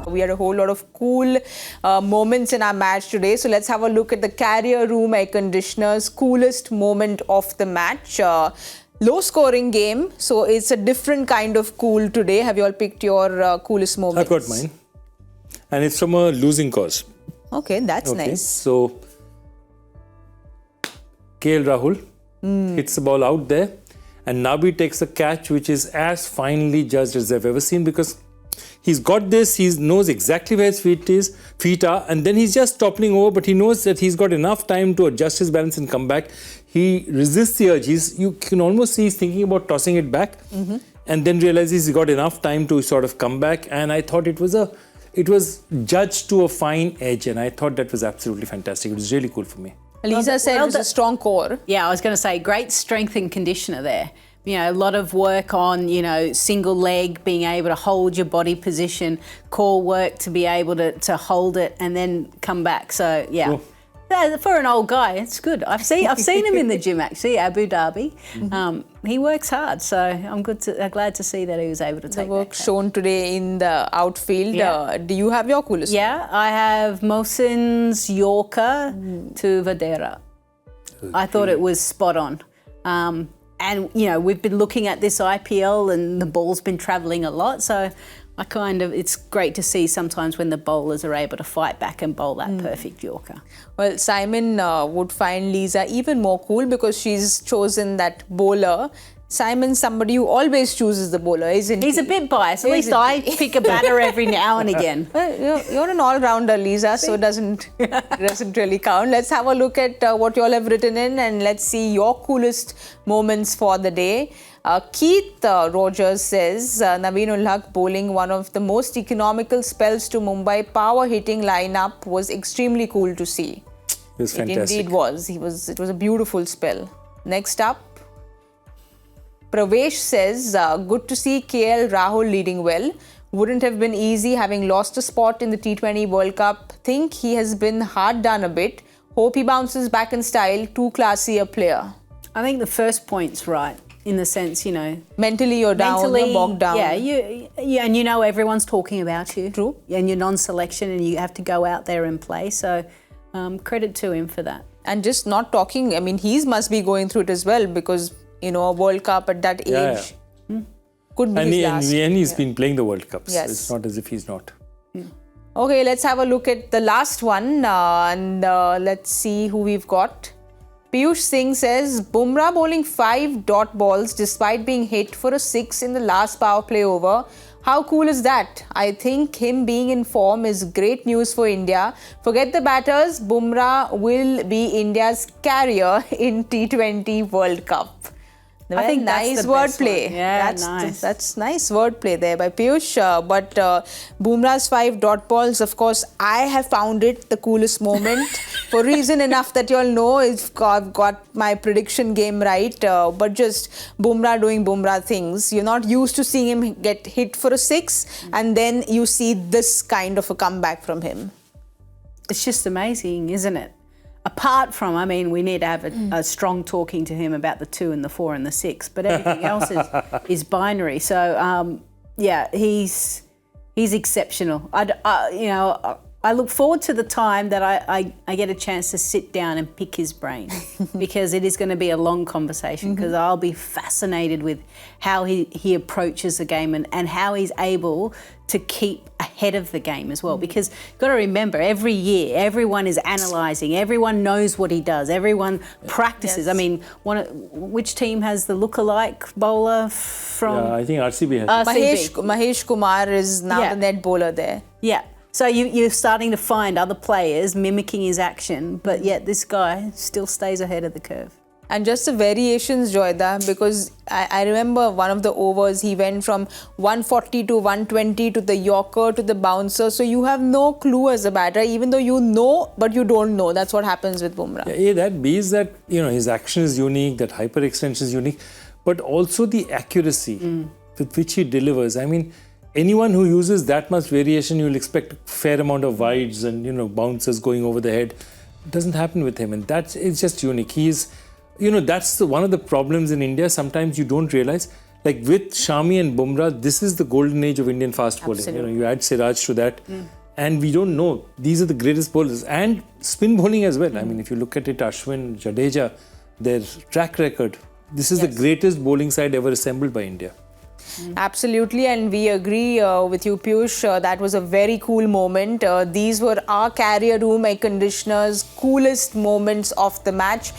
We had a whole lot of cool moments in our match today. So let's have a look at the carrier room air conditioner's coolest moment of the match. Low scoring game, so it's a different kind of cool today. Have you all picked your coolest moments? I've got mine. And it's from a losing cause. Okay, that's nice. So, KL Rahul hits the ball out there, and Nabi takes a catch which is as finely judged as I've ever seen, because he's got this, he knows exactly where his feet are, and then he's just toppling over, but he knows that he's got enough time to adjust his balance and come back. He resists the urge. You can almost see he's thinking about tossing it back, and then realizes he's got enough time to sort of come back. And I thought it was judged to a fine edge, and I thought that was absolutely fantastic. It was really cool for me. Lisa said it was a strong core. Yeah, I was going to say great strength and conditioner there. You know, a lot of work on, single leg, being able to hold your body position, core work to be able to hold it and then come back. So, yeah. Cool. Yeah, for an old guy, it's good. I've seen him in the gym actually, Abu Dhabi. He works hard, so I'm glad to see that he was able to take the work shown today in the outfield. Yeah. Do you have your coolest? Yeah, I have Mohsin's Yorker to Vadera. I thought it was spot on. And, we've been looking at this IPL and the ball's been travelling a lot. So it's great to see sometimes when the bowlers are able to fight back and bowl that perfect Yorker. Well, Simon would find Lisa even more cool because she's chosen that bowler. Simon's somebody who always chooses the bowler, isn't he? He's a bit biased. At least I pick a batter every now and again. Well, you're an all-rounder, Lisa, so it doesn't really count. Let's have a look at what you all have written in, and let's see your coolest moments for the day. Keith Rogers says, Naveen ul Haq bowling one of the most economical spells to Mumbai power hitting lineup was extremely cool to see. It was fantastic. It indeed was. It was a beautiful spell. Next up, Pravesh says, good to see KL Rahul leading well. Wouldn't have been easy having lost a spot in the T20 World Cup. Think he has been hard done a bit. Hope he bounces back in style. Too classy a player. I think the first point's right in the sense, mentally you're down, you're bogged down. Yeah, and everyone's talking about you. True. And you're non-selection and you have to go out there and play. So credit to him for that. And just not talking, he must be going through it as well because a World Cup at that age could be his last. And he's been playing the World Cups. Yes. It's not as if he's not. Okay, let's have a look at the last one and let's see who we've got. Piyush Singh says, Bumrah bowling 5 dot balls despite being hit for a 6 in the last power play over. How cool is that? I think him being in form is great news for India. Forget the batters, Bumrah will be India's carrier in T20 World Cup. Well, I think nice wordplay. Yeah, nice. That's nice wordplay there by Piyush. But Bumrah's 5 dot balls, of course, I have found it the coolest moment for reason enough that you all know I've got my prediction game right. But just Bumrah doing Bumrah things. You're not used to seeing him get hit for a 6 and then you see this kind of a comeback from him. It's just amazing, isn't it? Apart from, we need to have a strong talking to him about the 2 and the 4 and the 6, but everything else is binary. So, he's exceptional. I look forward to the time that I get a chance to sit down and pick his brain because it is going to be a long conversation because I'll be fascinated with how he approaches the game and how he's able to keep ahead of the game as well. Because you've got to remember, every year, everyone is analysing, everyone knows what he does, everyone practices. Yes. Which team has the lookalike bowler from? Yeah, I think RCB has. Mahesh Kumar is now the net bowler there. Yeah. So you're starting to find other players mimicking his action, but yet this guy still stays ahead of the curve. And just the variations, Joyda, because I remember one of the overs, he went from 140 to 120 to the Yorker to the bouncer. So you have no clue as a batter, even though you know, but you don't know. That's what happens with Bumrah. Yeah, that B is that, his action is unique, that hyper extension is unique, but also the accuracy with which he delivers. Anyone who uses that much variation, you'll expect a fair amount of wides and, bouncers going over the head. It doesn't happen with him, and it's just unique. He's, that's one of the problems in India. Sometimes you don't realize Like with Shami and Bumrah, this is the golden age of Indian fast bowling. Absolutely. You add Siraj to that, and we don't know. These are the greatest bowlers, and spin bowling as well. I mean, if you look at it, Ashwin, Jadeja, their track record. This is the greatest bowling side ever assembled by India. Absolutely, and we agree with you, Piyush. That was a very cool moment. These were our carrier room air conditioners, coolest moments of the match.